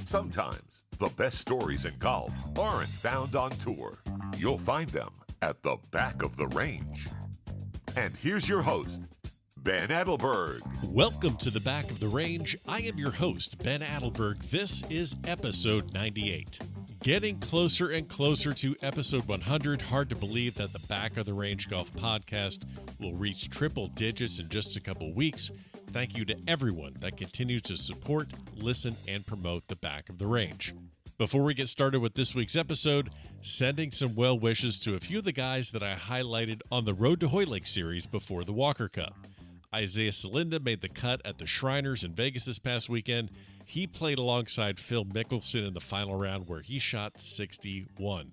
Sometimes the best stories in golf aren't found on tour. You'll find them at the back of the range. And here's your host, Ben Adelberg. Welcome to the Back of the Range. I am your host, Ben Adelberg. This is episode 98. Getting closer and closer to episode 100. Hard to believe that the Back of the Range Golf podcast will reach triple digits in just a couple weeks. Thank you to everyone that continues to support, listen, and promote the Back of the Range. Before we get started with this week's episode, sending some well wishes to a few of the guys that I highlighted on the Road to Hoylake series before the Walker Cup. Isaiah Salinda made the cut at the Shriners in Vegas this past weekend. He played alongside Phil Mickelson in the final round where he shot 61.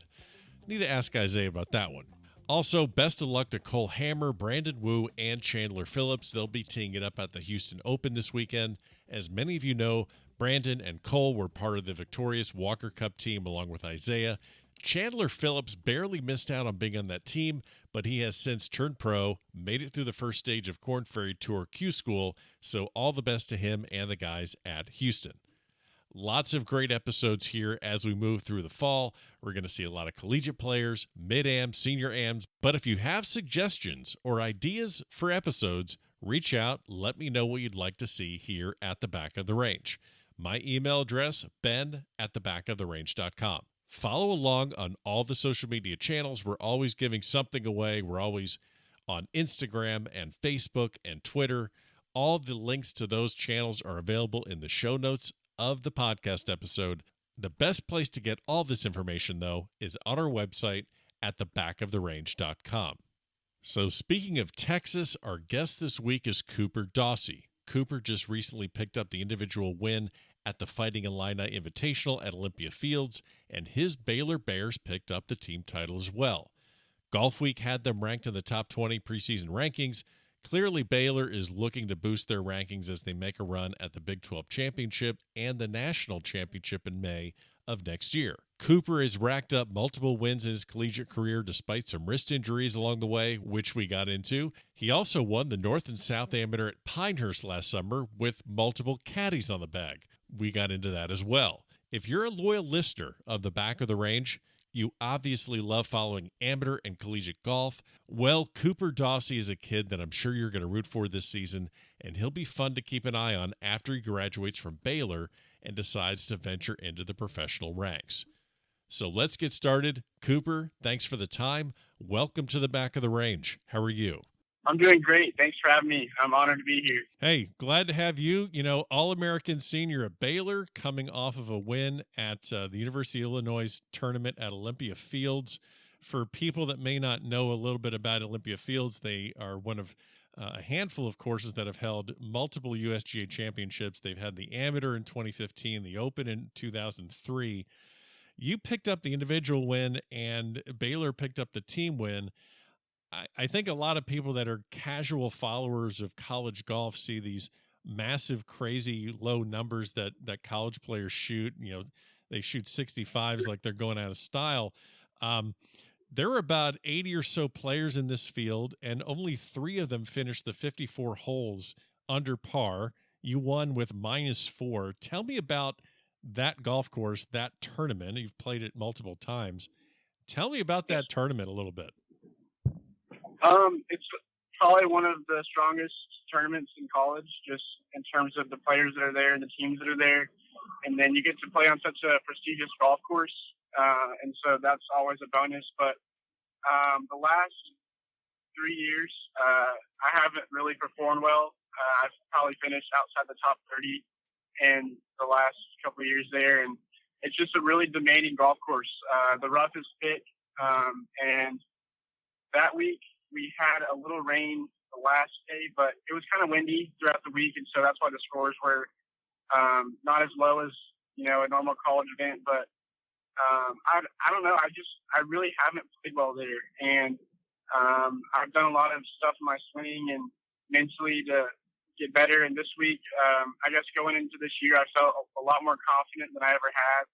Need to ask Isaiah about that one. Also, best of luck to Cole Hammer, Brandon Wu, and Chandler Phillips. They'll be teeing it up at the Houston Open this weekend. As many of you know, Brandon and Cole were part of the victorious Walker Cup team along with Isaiah. Chandler Phillips barely missed out on being on that team, but he has since turned pro, made it through the first stage of Korn Ferry Tour Q School, so all the best to him and the guys at Houston. Lots of great episodes here as we move through the fall. We're going to see a lot of collegiate players, mid-ams, senior ams, but if you have suggestions or ideas for episodes, reach out, let me know what you'd like to see here at the Back of the Range. My email address, ben@thebackoftherange.com. Follow along on all the social media channels. We're always giving something away. We're always on Instagram and Facebook and Twitter. All the links to those channels are available in the show notes of the podcast episode. The best place to get all this information, though, is on our website at thebackoftherange.com. So speaking of Texas, our guest this week is Cooper Dossey. Cooper just recently picked up the individual win at the Fighting Illini Invitational at Olympia Fields, and his Baylor Bears picked up the team title as well. Golf Week had them ranked in the top 20 preseason rankings. Clearly, Baylor is looking to boost their rankings as they make a run at the Big 12 Championship and the National Championship in May of next year. Cooper has racked up multiple wins in his collegiate career despite some wrist injuries along the way, which we got into. He also won the North and South Amateur at Pinehurst last summer with multiple caddies on the bag. We got into that as well. If you're a loyal listener of the Back of the Range, you obviously love following amateur and collegiate golf. Well, Cooper Dossey is a kid that I'm sure you're going to root for this season, and he'll be fun to keep an eye on after he graduates from Baylor and decides to venture into the professional ranks. So let's get started. Cooper, thanks for the time. Welcome to the Back of the Range. How are you? I'm doing great. Thanks for having me. I'm honored to be here. Hey, glad to have you. You know, All-American senior at Baylor, coming off of a win at the University of Illinois tournament at Olympia Fields. For people that may not know a little bit about Olympia Fields, they are one of a handful of courses that have held multiple USGA championships. They've had the Amateur in 2015, the Open in 2003. You picked up the individual win, and Baylor picked up the team win. I think a lot of people that are casual followers of college golf see these massive, crazy low numbers that college players shoot. You know, they shoot 65s like they're going out of style. There were about 80 or so players in this field, and only 3 of them finished the 54 holes under par. You won with -4. Tell me about that golf course, that tournament. You've played it multiple times. Tell me about that tournament a little bit. It's probably one of the strongest tournaments in college, just in terms of the players that are there and the teams that are there. And then you get to play on such a prestigious golf course. And so that's always a bonus. But the last 3 years, I haven't really performed well. I've probably finished outside the top 30 in the last couple of years there. And it's just a really demanding golf course. The rough is thick. And that week, we had a little rain the last day, but it was kind of windy throughout the week, and so that's why the scores were not as low as, you know, a normal college event. But I don't know. I really haven't played well there, and I've done a lot of stuff in my swing and mentally to get better. And this week, I guess going into this year, I felt a lot more confident than I ever had.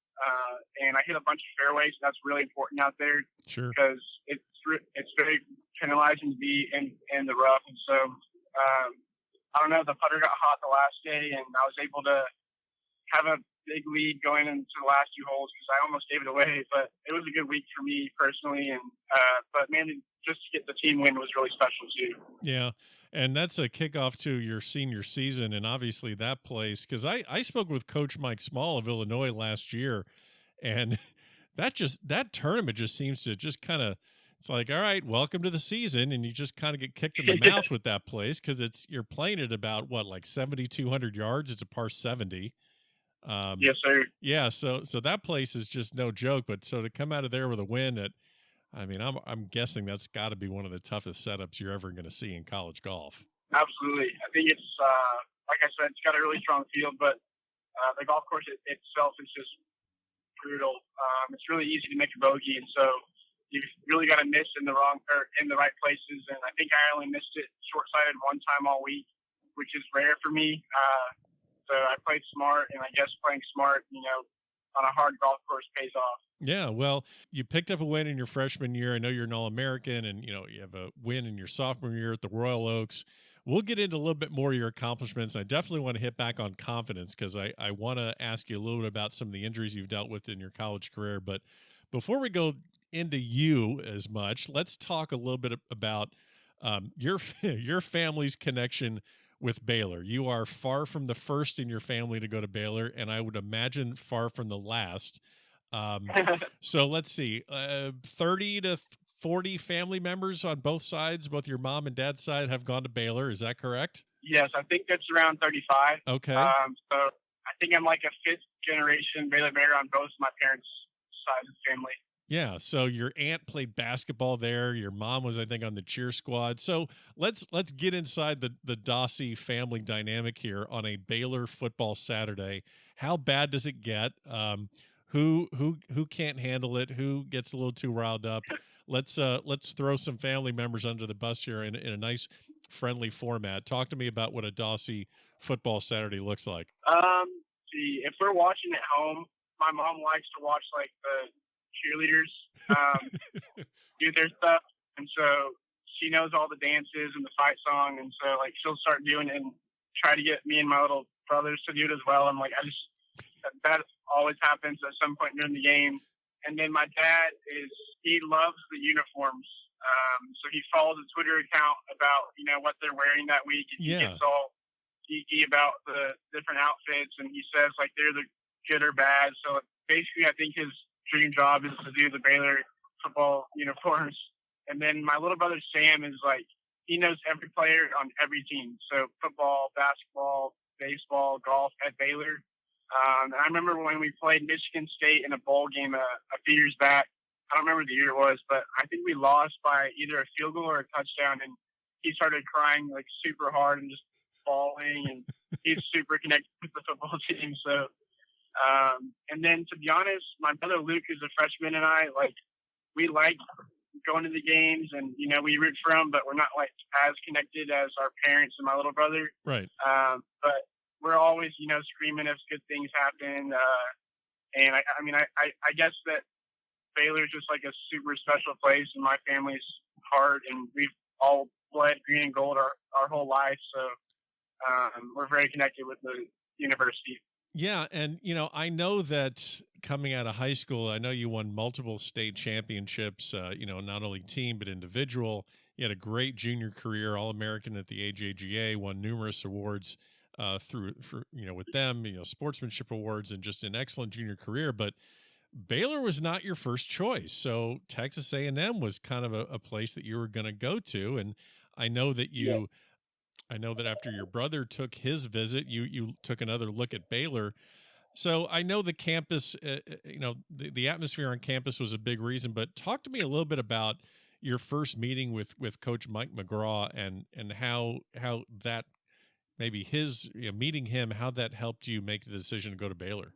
And I hit a bunch of fairways. That's really important out there. Sure. Because it's very penalizing to be in the rough. And so, I don't know, the putter got hot the last day, and I was able to have a big lead going into the last two holes because I almost gave it away. But it was a good week for me personally, and but man, just to get the team win was really special too. Yeah, and that's a kickoff to your senior season, and obviously that place, because I spoke with Coach Mike Small of Illinois last year, and that tournament just seems to just kind of, it's like, all right, welcome to the season, and you just kind of get kicked in the mouth with that place because you're playing at about what, like 7,200 yards. It's a par 70. Yes, sir. Yeah, so that place is just no joke. But so to come out of there with a win, I'm guessing that's got to be one of the toughest setups you're ever going to see in college golf. Absolutely. I think it's like I said, it's got a really strong field, but the golf course itself is just brutal. It's really easy to make a bogey, and so you've really got to miss in the right places. And I think I only missed it short-sighted one time all week, which is rare for me. So I played smart, and I guess playing smart, on a hard golf course pays off. Yeah, well, you picked up a win in your freshman year. I know you're an All-American, and you have a win in your sophomore year at the Royal Oaks. We'll get into a little bit more of your accomplishments. I definitely want to hit back on confidence because I want to ask you a little bit about some of the injuries you've dealt with in your college career. But before we go into you as much, let's talk a little bit about your family's connection with Baylor. You are far from the first in your family to go to Baylor, and I would imagine far from the last. So let's see, 30 to 40 family members on both sides, both your mom and dad's side, have gone to Baylor. Is that correct? Yes, I think that's around 35. Okay. So I think I'm like a fifth generation Baylor Bear on both my parents' sides of the family. Yeah, so your aunt played basketball there. Your mom was, I think, on the cheer squad. So let's get inside the Dossey family dynamic here on a Baylor football Saturday. How bad does it get? Who can't handle it? Who gets a little too riled up? Let's throw some family members under the bus here in a nice, friendly format. Talk to me about what a Dossey football Saturday looks like. See, if we're watching at home, my mom likes to watch like the cheerleaders do their stuff, and so she knows all the dances and the fight song, and so like she'll start doing it and try to get me and my little brothers to do it as well. I'm like, that always happens at some point during the game. And then my dad he loves the uniforms, so he follows a Twitter account about what they're wearing that week, and he gets all geeky about the different outfits, and he says like they're the good or bad. So basically, I think his dream job is to do the Baylor football uniforms. And then my little brother Sam is like, he knows every player on every team. So football, basketball, baseball, golf at Baylor. And I remember when we played Michigan State in a bowl game a few years back. I don't remember the year it was, but I think we lost by either a field goal or a touchdown. And he started crying like super hard and just bawling. And he's super connected with the football team. So, and then to be honest, my brother Luke, who's a freshman, and we like going to the games, and we root for them, but we're not like as connected as our parents and my little brother. Right. But we're always screaming if good things happen. And I guess that Baylor's just like a super special place in my family's heart, and we've all bled green and gold our whole life. So we're very connected with the university. Yeah, and I know that coming out of high school, I know you won multiple state championships, not only team but individual. You had a great junior career, All-American at the AJGA, won numerous awards with them, sportsmanship awards, and just an excellent junior career. But Baylor was not your first choice, so Texas A&M was kind of a place that you were going to go to, and I know that you. Yeah. I know that after your brother took his visit, you took another look at Baylor. So I know the campus, the atmosphere on campus was a big reason, but talk to me a little bit about your first meeting with Coach Mike McGraw and how that maybe meeting him, how that helped you make the decision to go to Baylor.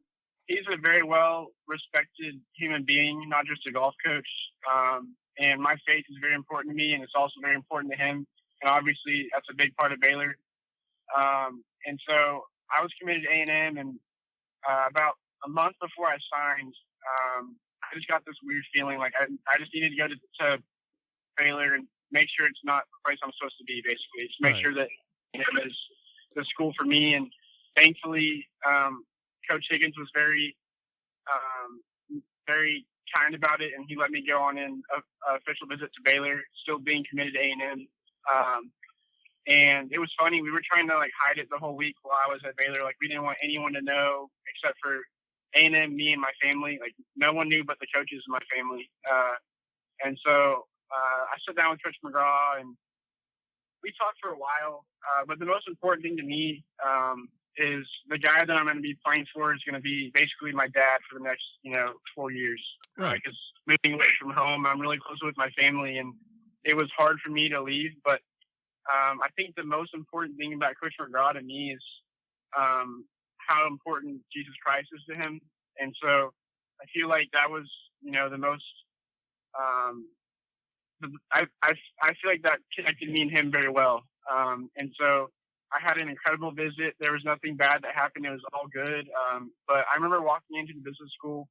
He's a very well-respected human being, not just a golf coach. And my faith is very important to me, and it's also very important to him. And obviously, that's a big part of Baylor. And so I was committed to A&M, and about a month before I signed, I just got this weird feeling like I just needed to go to Baylor and make sure it's not the place I'm supposed to be, basically. Just make sure that it is the school for me. And thankfully, Coach Higgins was very, very kind about it, and he let me go on an official visit to Baylor, still being committed to A&M. And it was funny. We were trying to hide it the whole week while I was at Baylor. We didn't want anyone to know except for A&M, me and my family. No one knew but the coaches in my family. And so I sat down with Coach McGraw, and we talked for a while. But the most important thing to me is the guy that I'm going to be playing for is going to be basically my dad for the next 4 years. Right. Because moving away from home, I'm really close with my family, and it was hard for me to leave. But I think the most important thing about Coach McGraw to me is how important Jesus Christ is to him. And so I feel like that was, the most, I feel like that connected me and him very well. And so I had an incredible visit. There was nothing bad that happened. It was all good. But I remember walking into the business school,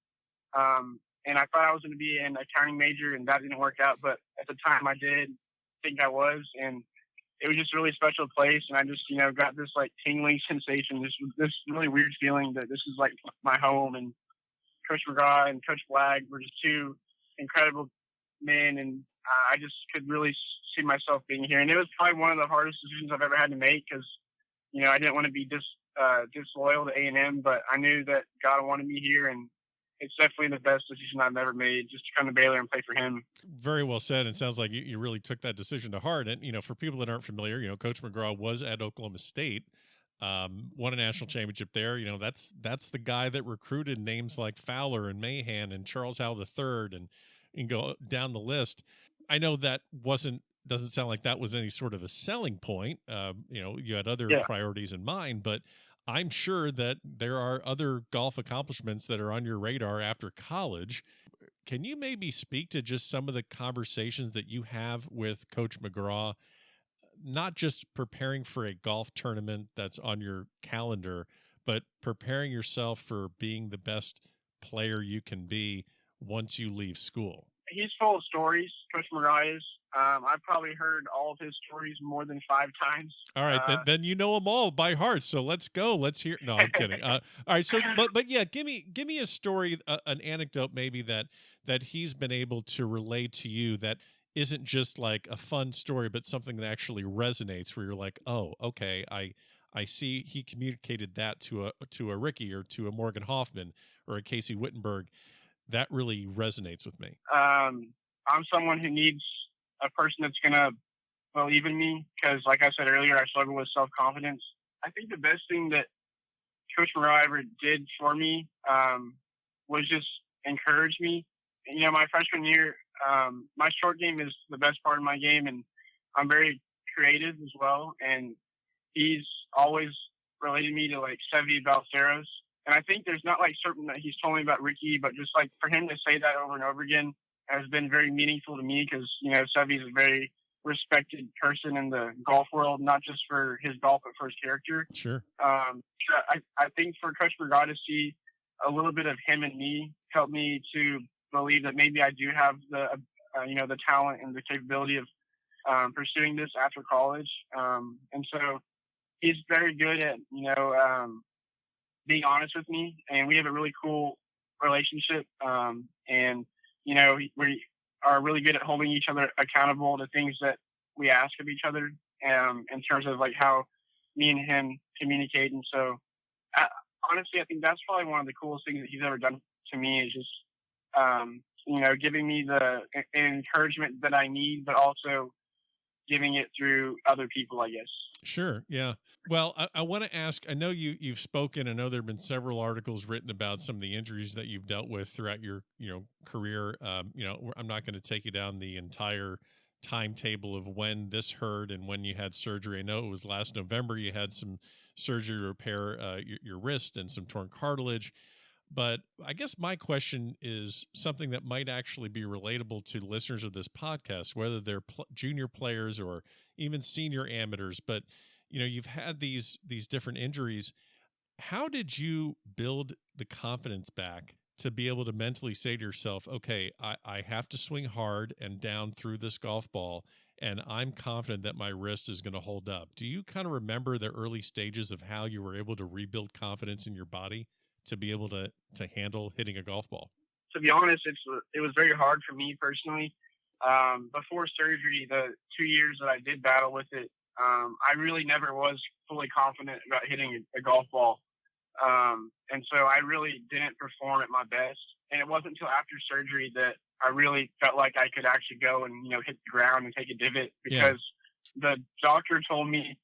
and I thought I was going to be an accounting major, and that didn't work out. But at the time I did think I was, and it was just a really special place. And I just, got this tingling sensation, this really weird feeling that this is my home. And Coach McGraw and Coach Flagg were just two incredible men. And I just could really see myself being here. And it was probably one of the hardest decisions I've ever had to make because, I didn't want to be disloyal to A&M, but I knew that God wanted me here, and it's definitely the best decision I've ever made, just to come to Baylor and play for him. Very well said. It sounds like you really took that decision to heart. And, for people that aren't familiar, Coach McGraw was at Oklahoma State, won a national championship there. That's the guy that recruited names like Fowler and Mahan and Charles Howell III and go down the list. I know that doesn't sound like that was any sort of a selling point. You had other priorities in mind, but I'm sure that there are other golf accomplishments that are on your radar after college. Can you maybe speak to just some of the conversations that you have with Coach McGraw, not just preparing for a golf tournament that's on your calendar, but preparing yourself for being the best player you can be once you leave school? He's full of stories, Coach McGraw is. I've probably heard all of his stories more than 5 times. All right, then you know them all by heart. So let's go. Let's hear. No, I'm kidding. All right. So, but yeah, give me a story, an anecdote maybe that he's been able to relay to you that isn't just like a fun story, but something that actually resonates. Where you're like, oh, okay, I see he communicated that to a Ricky or to a Morgan Hoffman or a Casey Wittenberg. That really resonates with me. I'm someone who needs a person that's going to believe in me because, like I said earlier, I struggle with self-confidence. I think the best thing that Coach Moreau ever did for me was just encourage me. And, my freshman year, my short game is the best part of my game, and I'm very creative as well. And he's always related me to Sevy Balceros. And I think there's not certain that he's told me about Ricky, but just for him to say that over and over again has been very meaningful to me because, Sevy's a very respected person in the golf world, not just for his golf, but for his character. Sure. I think for Coach McGraw to see a little bit of him and me helped me to believe that maybe I do have the talent and the capability of pursuing this after college. And so he's very good at, being honest with me, and we have a really cool relationship. And, we are really good at holding each other accountable to things that we ask of each other in terms of how me and him communicate. And so honestly, I think that's probably one of the coolest things that he's ever done to me is just, giving me the encouragement that I need, but also giving it through other people, I guess. Sure. Yeah. Well, I want to ask, I know you've spoken. I know there have been several articles written about some of the injuries that you've dealt with throughout your, career. I'm not going to take you down the entire timetable of when this hurt and when you had surgery. I know it was last November you had some surgery to repair your wrist and some torn cartilage. But I guess my question is something that might actually be relatable to listeners of this podcast, whether they're junior players or even senior amateurs. But, you've had these different injuries. How did you build the confidence back to be able to mentally say to yourself, okay, I have to swing hard and down through this golf ball, and I'm confident that my wrist is going to hold up? Do you kind of remember the early stages of how you were able to rebuild confidence in your body? to be able to handle hitting a golf ball? To be honest, it was very hard for me personally. Before surgery, the 2 years that I did battle with it, I really never was fully confident about hitting a golf ball. And so I really didn't perform at my best. And it wasn't until after surgery that I really felt like I could actually go and, hit the ground and take a divot, because the doctor told me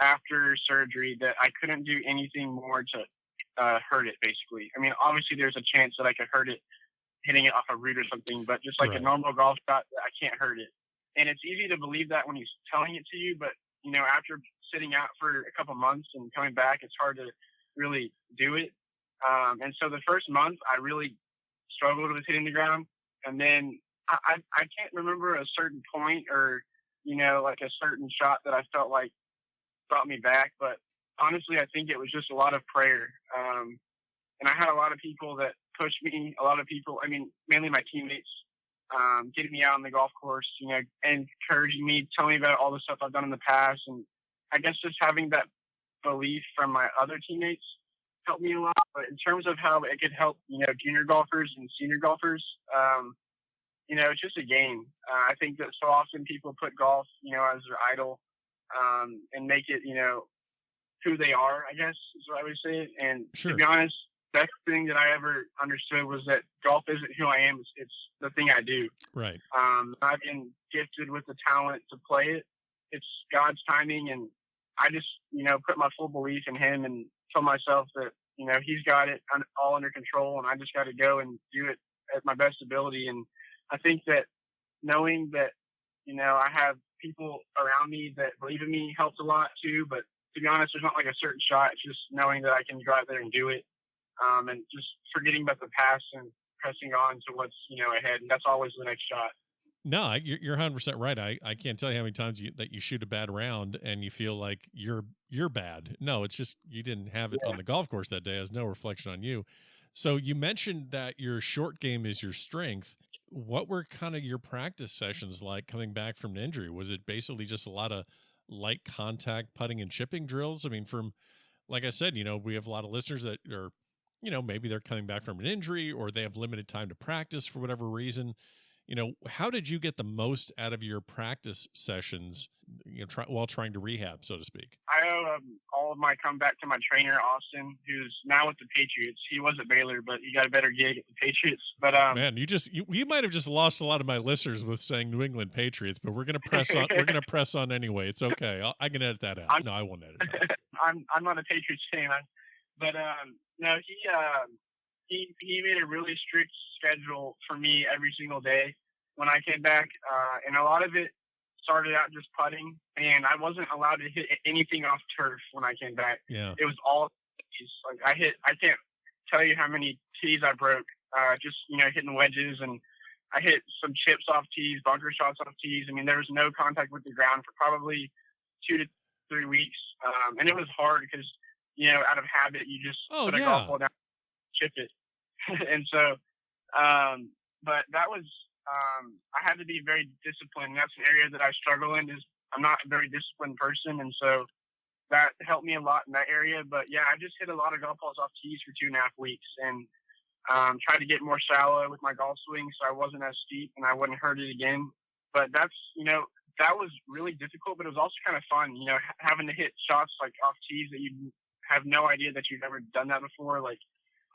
after surgery that I couldn't do anything more to hurt it, basically. I mean, obviously there's a chance that I could hurt it hitting it off a root or something, but just like a normal golf shot, I can't hurt it. And it's easy to believe that when he's telling it to you, but, after sitting out for a couple months and coming back, it's hard to really do it. And so the first month I really struggled with hitting the ground. And then I can't remember a certain point or, like a certain shot that I felt like brought me back. But honestly, I think it was just a lot of prayer. And I had a lot of people that pushed me, a lot of people, mainly my teammates, getting me out on the golf course, and encouraging me, telling me about all the stuff I've done in the past. And I guess just having that belief from my other teammates helped me a lot. But in terms of how it could help, junior golfers and senior golfers, it's just a game. I think that so often people put golf, as their idol, and make it, who they are, I guess is what I would say. And to be honest, best thing that I ever understood was that golf isn't who I am. It's the thing I do. Right. I've been gifted with the talent to play it. It's God's timing. And I just, put my full belief in him and tell myself that, he's got it all under control, and I just got to go and do it at my best ability. And I think that knowing that, I have people around me that believe in me helps a lot too. But to be honest, there's not like a certain shot. It's just knowing that I can go out there and do it. And just forgetting about the past and pressing on to what's, ahead. And that's always the next shot. No, you're 100% right. I can't tell you how many times that you shoot a bad round and you feel like you're bad. No, it's just you didn't have it on the golf course that day. It has no reflection on you. So you mentioned that your short game is your strength. What were kind of your practice sessions like coming back from an injury? Was it basically just a lot of light contact putting and chipping drills? I mean, like I said, we have a lot of listeners that are, maybe they're coming back from an injury or they have limited time to practice for whatever reason. How did you get the most out of your practice sessions, while trying to rehab, so to speak? I owe all of my comeback to my trainer, Austin, who's now with the Patriots. He was at Baylor, but he got a better gig at the Patriots. But man, you might have just lost a lot of my listeners with saying New England Patriots, but we're gonna press on. We're gonna press on anyway. It's okay. I can edit that out. No, I won't edit it out. I'm not a Patriots fan, but no, he made a really strict schedule for me every single day when I came back, and a lot of it started out just putting, and I wasn't allowed to hit anything off turf when I came back. Yeah, it was all tees. Like I can't tell you how many tees I broke, just hitting wedges, and I hit some chips off tees, bunker shots off tees. I mean, there was no contact with the ground for probably 2 to 3 weeks, and it was hard because out of habit you just put a golf ball down, chip it, and so, but that was. I had to be very disciplined. That's an area that I struggle in. Is I'm not a very disciplined person, and so that helped me a lot in that area. But yeah, I just hit a lot of golf balls off tees for 2.5 weeks, and tried to get more shallow with my golf swing so I wasn't as steep and I wouldn't hurt it again. But that's that was really difficult, but it was also kind of fun. Having to hit shots like off tees that you have no idea that you've never done that before. Like,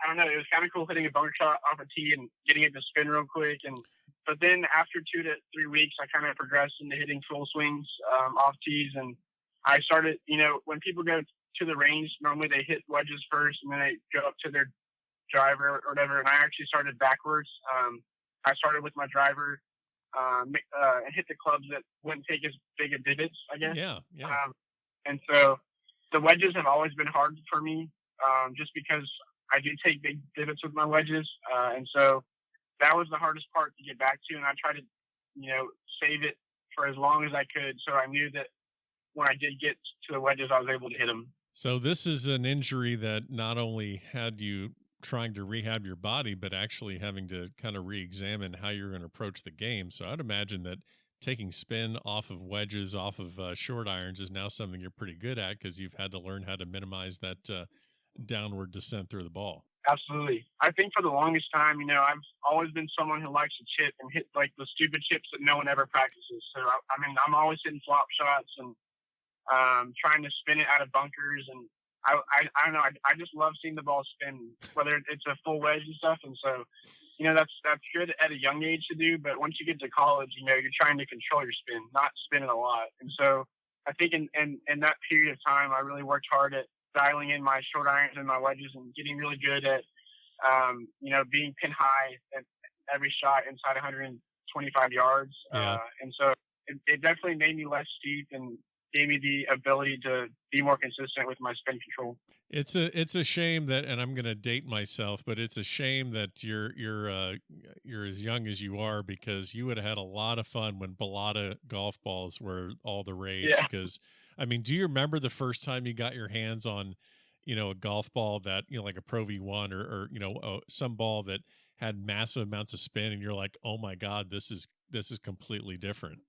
I don't know, it was kind of cool hitting a bunker shot off a tee and getting it to spin real quick. But then after 2 to 3 weeks, I kind of progressed into hitting full swings off tees. And I started, when people go to the range, normally they hit wedges first and then they go up to their driver or whatever. And I actually started backwards. I started with my driver and hit the clubs that wouldn't take as big a divots, I guess. Yeah. And so the wedges have always been hard for me, just because I do take big divots with my wedges. And so that was the hardest part to get back to. And I tried to, save it for as long as I could. So I knew that when I did get to the wedges, I was able to hit them. So this is an injury that not only had you trying to rehab your body, but actually having to kind of re-examine how you're going to approach the game. So I'd imagine that taking spin off of wedges, off of short irons is now something you're pretty good at because you've had to learn how to minimize that downward descent through the ball. Absolutely. I think for the longest time, I've always been someone who likes to chip and hit like the stupid chips that no one ever practices. So I mean, I'm always hitting flop shots and trying to spin it out of bunkers. And I don't know. I just love seeing the ball spin, whether it's a full wedge and stuff. And so, that's good at a young age to do. But once you get to college, you're trying to control your spin, not spin it a lot. And so I think in that period of time, I really worked hard at dialing in my short irons and my wedges and getting really good at, being pin high at every shot inside 125 yards. Yeah. And so it definitely made me less steep and gave me the ability to be more consistent with my spin control. It's a shame that, and I'm going to date myself, but it's a shame that you're as young as you are, because you would have had a lot of fun when Balata golf balls were all the rage. Yeah. Because I mean, do you remember the first time you got your hands on, a golf ball that, like a Pro V1 or some ball that had massive amounts of spin, and you're like, oh my God, this is completely different.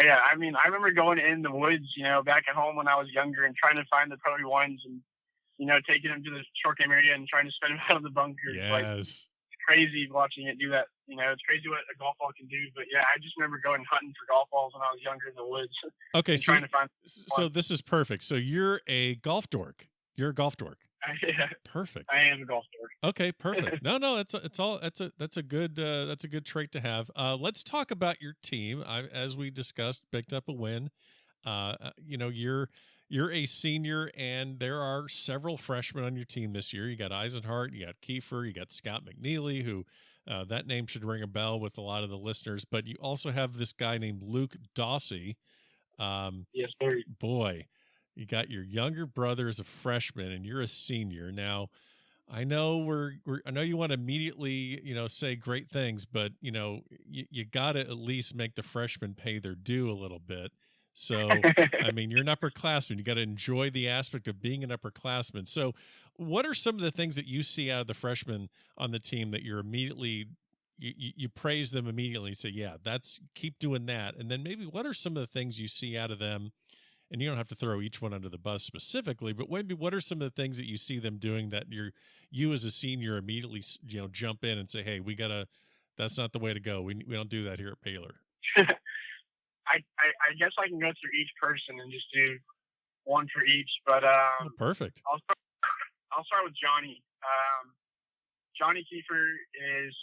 Yeah, I mean, I remember going in the woods, back at home when I was younger and trying to find the Pro V1s and, taking them to the short game area and trying to spin them out of the bunker. Yes. Like, it's crazy watching it do that. It's crazy what a golf ball can do. But yeah, I just remember going hunting for golf balls when I was younger in the woods. Okay, so this is perfect. So you're a golf dork. You're a golf dork. Yeah, perfect. I am a golf dork. Okay, perfect. No, that's a good trait to have. Let's talk about your team. As we discussed, picked up a win. You're a senior, and there are several freshmen on your team this year. You got Eisenhart, you got Kiefer, you got Scott McNeely, who that name should ring a bell with a lot of the listeners. But you also have this guy named Luke Dossey. Yes, sir. Boy, you got your younger brother as a freshman, and you're a senior. Now, I know I know you want to immediately, say great things, but you got to at least make the freshmen pay their due a little bit. So, I mean, you're an upperclassman. You got to enjoy the aspect of being an upperclassman. So, what are some of the things that you see out of the freshmen on the team that you're immediately you praise them immediately and say, yeah, keep doing that. And then maybe what are some of the things you see out of them? And you don't have to throw each one under the bus specifically, but maybe what are some of the things that you see them doing that you as a senior immediately, jump in and say, hey, that's not the way to go. We don't do that here at Baylor. I guess I can go through each person and just do one for each, but perfect. I'll start with Johnny. Johnny Kiefer is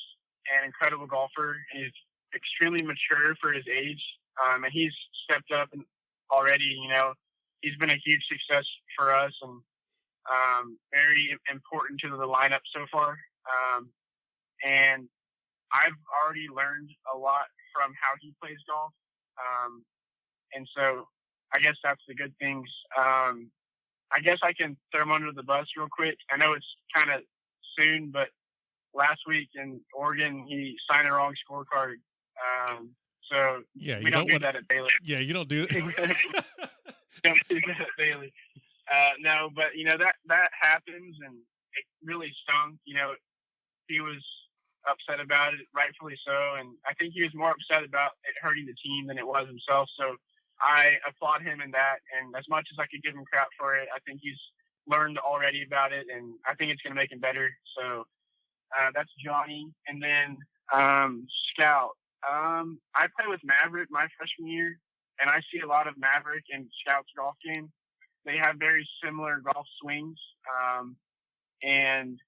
an incredible golfer. He's extremely mature for his age, and he's stepped up and already. He's been a huge success for us and very important to the lineup so far. And I've already learned a lot from how he plays golf. And so I guess that's the good things. I guess I can throw him under the bus real quick. I know it's kind of soon, but last week in Oregon, he signed the wrong scorecard. So yeah, we don't do that at Baylor. Yeah, you don't do that. Don't do that at Baylor. No, but that happens, and it really stung. He was upset about it, rightfully so, and I think he was more upset about it hurting the team than it was himself. So I applaud him in that, and as much as I could give him crap for it, I think he's learned already about it, and I think it's going to make him better. So that's Johnny, and then Scout. I play with Maverick my freshman year, and I see a lot of Maverick and Scout's golf game. They have very similar golf swings and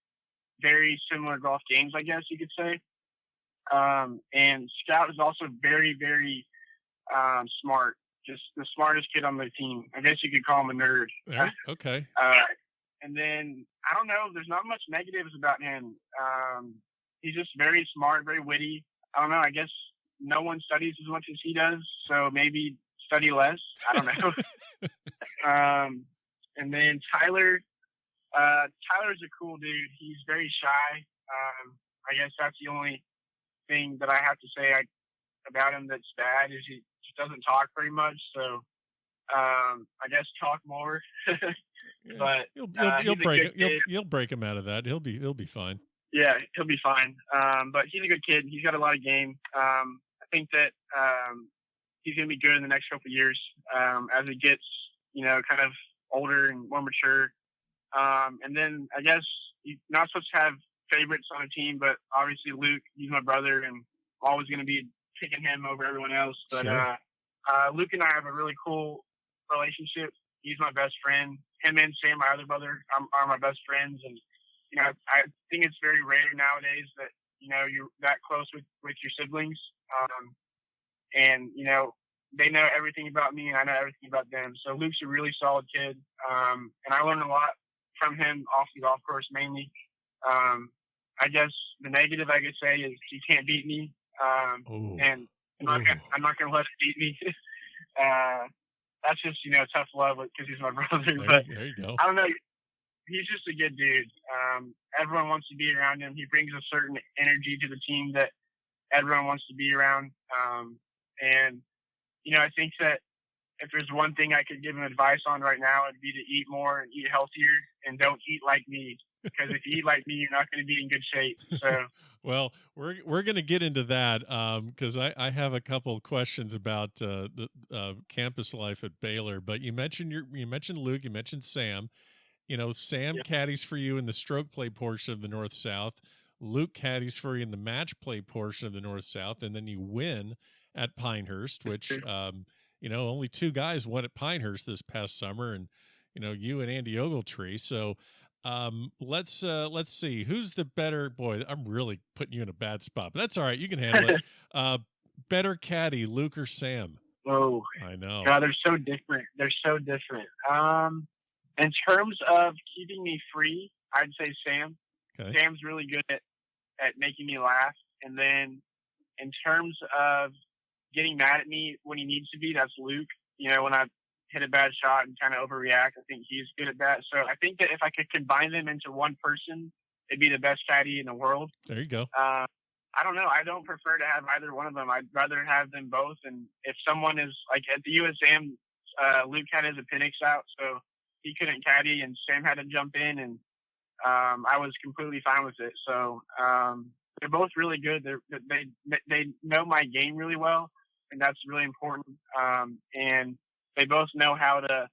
very similar golf games, I guess you could say. And Scout is also very, very smart, just the smartest kid on the team. I guess you could call him a nerd. Okay. And then, I don't know, there's not much negatives about him. He's just very smart, very witty. I don't know, I guess no one studies as much as he does, so maybe study less. I don't know. And then Tyler's a cool dude. He's very shy. I guess that's the only thing that I have to say about him that's bad is he just doesn't talk very much. So I guess talk more. But you'll break him out of that. He'll be fine. Yeah, he'll be fine. But he's a good kid. He's got a lot of game. I think that he's going to be good in the next couple of years as he gets, kind of older and more mature. And then I guess you're not supposed to have favorites on a team, but obviously Luke, he's my brother, and I'm always going to be picking him over everyone else. But Sure. Luke and I have a really cool relationship. He's my best friend. Him and Sam, my other brother, are my best friends. And, I think it's very rare nowadays that, you're that close with your siblings. And, they know everything about me and I know everything about them. So Luke's a really solid kid. And I learned a lot from him off the golf course mainly. I guess the negative I could say is he can't beat me. And I'm not going to let him beat me. That's just, tough love because he's my brother. There you go. I don't know. He's just a good dude. Everyone wants to be around him. He brings a certain energy to the team that everyone wants to be around. And, I think that if there's one thing I could give him advice on right now, it'd be to eat more and eat healthier and don't eat like me. Because if you eat like me, you're not going to be in good shape. So, well, we're going to get into that because I have a couple of questions about the campus life at Baylor. But you mentioned Luke, you mentioned Sam. Sam caddies for you in the stroke play portion of the North-South. Luke caddies for you in the match play portion of the North-South, and then you win at Pinehurst, which only two guys won at Pinehurst this past summer, and you and Andy Ogletree. So let's see who's the better. Boy, I'm really putting you in a bad spot, but that's all right. You can handle it. Better caddy, Luke or Sam? Oh, I know. God, they're so different. In terms of keeping me free, I'd say Sam. Okay. Sam's really good at making me laugh. And then in terms of getting mad at me when he needs to be, that's Luke. When I hit a bad shot and kind of overreact, I think he's good at that. So I think that if I could combine them into one person, it'd be the best caddy in the world. There you go. I don't know. I don't prefer to have either one of them. I'd rather have them both. And if someone is like at the USM, Luke had his appendix out, so he couldn't caddy, and Sam had to jump in, and I was completely fine with it. So they're both really good. They know my game really well, and that's really important. And they both know how to.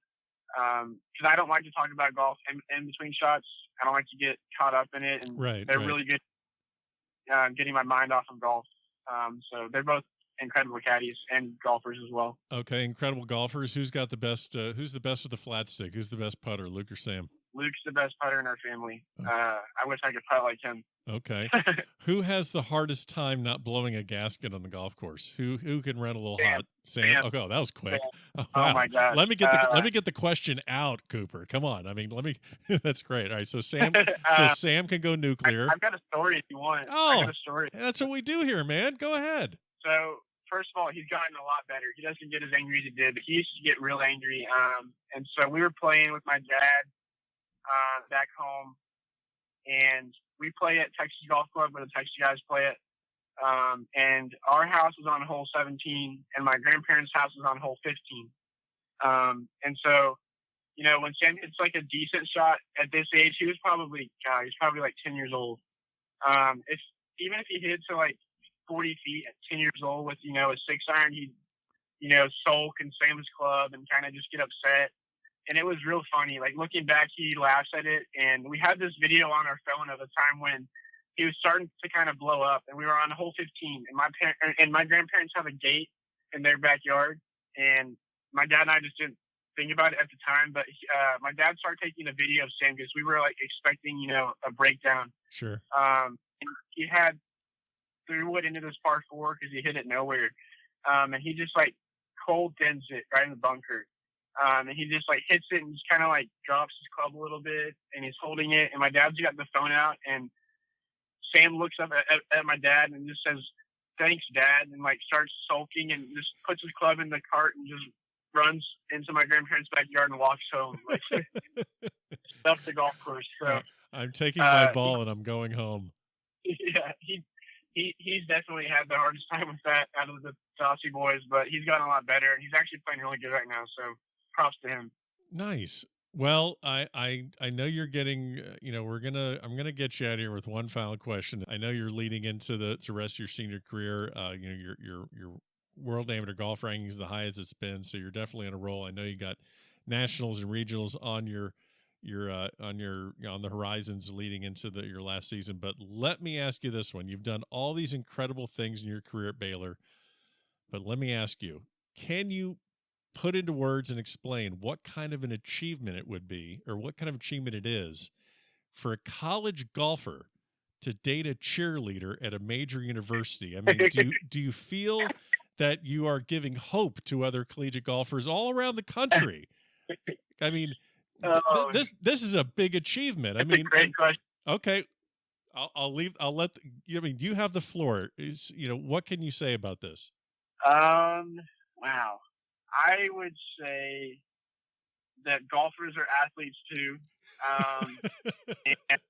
Because I don't like to talk about golf in between shots. I don't like to get caught up in it, and they're really good getting my mind off of golf. So they're both incredible caddies and golfers as well. Okay, incredible golfers. Who's got the best? Who's the best with the flat stick? Who's the best putter, Luke or Sam? Luke's the best putter in our family. I wish I could putt like him. Okay. Who has the hardest time not blowing a gasket on the golf course? Who can run a little hot? Sam. Okay, that was quick. Oh, wow. My God. Let me get the question out, Cooper. Come on. I mean, that's great. All right. So Sam Sam can go nuclear. I've got a story if you want. Oh, I got a story. That's what we do here, man. Go ahead. So first of all, he's gotten a lot better. He doesn't get as angry as he did, but he used to get real angry. And so we were playing with my dad back home, and we play at Texas Golf Club where the Texas guys play it. And our house was on hole 17, and my grandparents' house was on hole 15. And so, when Sam hits like a decent shot at this age, he was probably like 10 years old. Even if he hit to like 40 feet at 10 years old with, a 6-iron, he'd, sulk and slam his club and kind of just get upset. And it was real funny. Like, looking back, he laughs at it. And we had this video on our phone of a time when he was starting to kind of blow up. And we were on hole 15. And my grandparents have a gate in their backyard. And my dad and I just didn't think about it at the time. But my dad started taking a video of Sam because we were, like, expecting, a breakdown. Sure. And he threw it into this par 4 because he hit it nowhere. And he just, like, cold thins it right in the bunker. And he just like hits it and just kind of like drops his club a little bit, and he's holding it. And my dad's got the phone out, and Sam looks up at my dad and just says, "Thanks, Dad," and like starts sulking and just puts his club in the cart and just runs into my grandparents' backyard and walks home. Like, left the golf course. So I'm taking my ball and I'm going home. Yeah, he's definitely had the hardest time with that out of the Dossey boys, but he's gotten a lot better, and he's actually playing really good right now. So props to him. Nice. Well, I know you're getting, I'm gonna get you out of here with one final question. I know you're leading into the rest of your senior career. Your world amateur golf ranking is the highest it's been, so you're definitely on a roll. I know you got nationals and regionals on your you're on the horizons leading into your last season. But let me ask you this one: you've done all these incredible things in your career at Baylor, but let me ask you: can you put into words and explain what kind of an achievement it would be, or what kind of achievement it is, for a college golfer to date a cheerleader at a major university? I mean, do you feel that you are giving hope to other collegiate golfers all around the country? I mean, this is a big achievement. I mean, a great question. Okay, I'll leave. I'll let. I mean, you have the floor. What can you say about this? Wow. I would say that golfers are athletes too. And,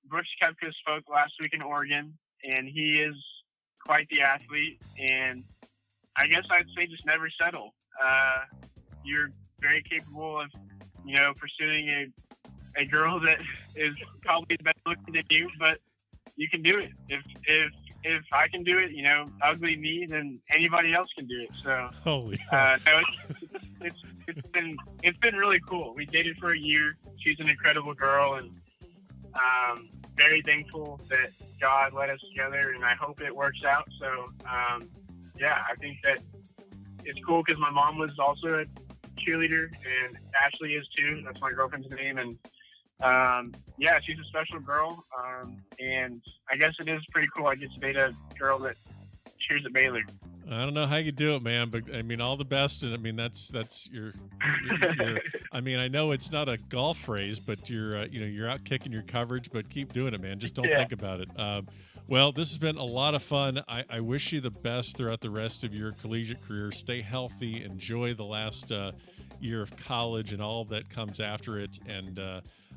Brooks Koepka spoke last week in Oregon, and he is quite the athlete. And I guess I'd say just never settle. You're very capable of, pursuing a girl that is probably better looking than you, but you can do it. If I can do it, ugly me, then anybody else can do it. So, holy, it's been really cool. We dated for a year. She's an incredible girl, and very thankful that God led us together, and I hope it works out. So, I think that it's cool because my mom was also a cheerleader, and Ashley is too. That's my girlfriend's name, and she's a special girl, and I guess it is pretty cool. I get to date a girl that cheers at Baylor. I don't know how you do it, man, but I mean, all the best. And I mean, that's your I mean, I know it's not a golf phrase, but you're out kicking your coverage, but keep doing it, man. Just don't think about it. Well, this has been a lot of fun. I wish you the best throughout the rest of your collegiate career. Stay healthy, enjoy the last year of college and all that comes after it. And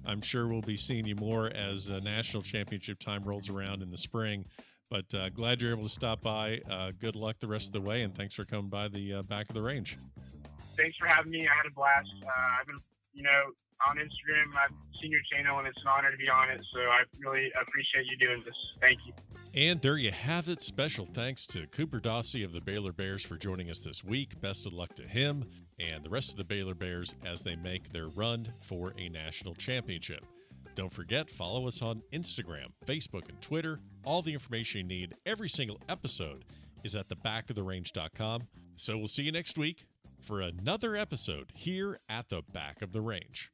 I'm sure we'll be seeing you more as national championship time rolls around in the spring. But glad you're able to stop by. Good luck the rest of the way, and thanks for coming by the back of the range. Thanks for having me. I had a blast. I've been, on Instagram, and I've seen your channel, and it's an honor to be on it. So I really appreciate you doing this. Thank you. And there you have it. Special thanks to Cooper Dossey of the Baylor Bears for joining us this week. Best of luck to him and the rest of the Baylor Bears as they make their run for a national championship. Don't forget, follow us on Instagram, Facebook, and Twitter. All the information you need, every single episode, is at thebackoftherange.com. So we'll see you next week for another episode here at the Back of the Range.